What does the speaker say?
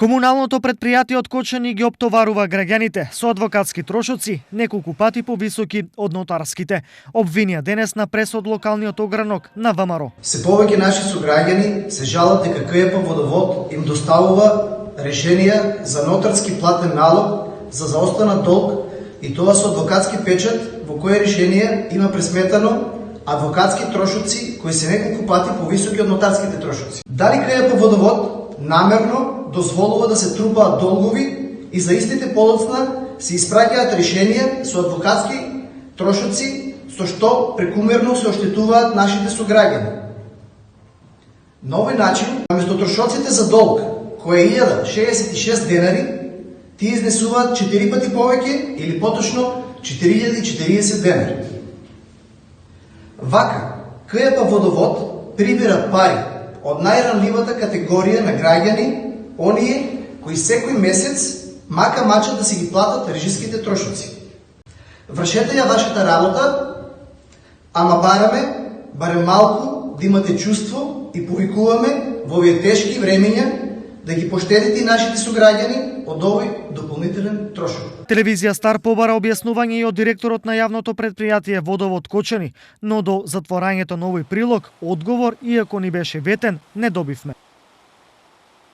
Комуналното предпријатие од Кочани ги оптоварува граѓаните со адвокатски трошоци неколку пати повисоки од нотарските. Обвинија денес на пресод локалниот огранок на ВМРО. Се повеќе наши сограѓани се жалат дека КЕП Водовод им доставува решенија за нотарски платен налог за заостанат долг и тоа со адвокатски печат во кое решение има пресметано адвокатски трошоци кои се неколку пати повисоки од нотарските трошоци. Дали КЕП Водовод намерно дозволува да се трупаат долгови и за истите подоцна се испраќаат решенија со адвокатски трошоци со што прекумерно се оштетуваат нашите сограѓани. На овој начин, наместо трошоците за долг, кој е 1066 денари, тие изнесуваат 4 пати повеќе или поточно 4040 денари. Вака, КЕП Водовод прибира пари од најранливата категорија на граѓани, оние кои секој месец мака мачат да си ги платат режиските трошоци. Вршете ја вашата работа, ама барем малку да имате чувство и повикуваме во овие тешки времења да ги поштедите нашите сограѓани од овој дополнителен трошок. Телевизија Стар побара објаснување и од директорот на јавното предпријатие Водовод Кочани, но до затворањето на овој прилог одговор, иако ни беше ветен, не добивме.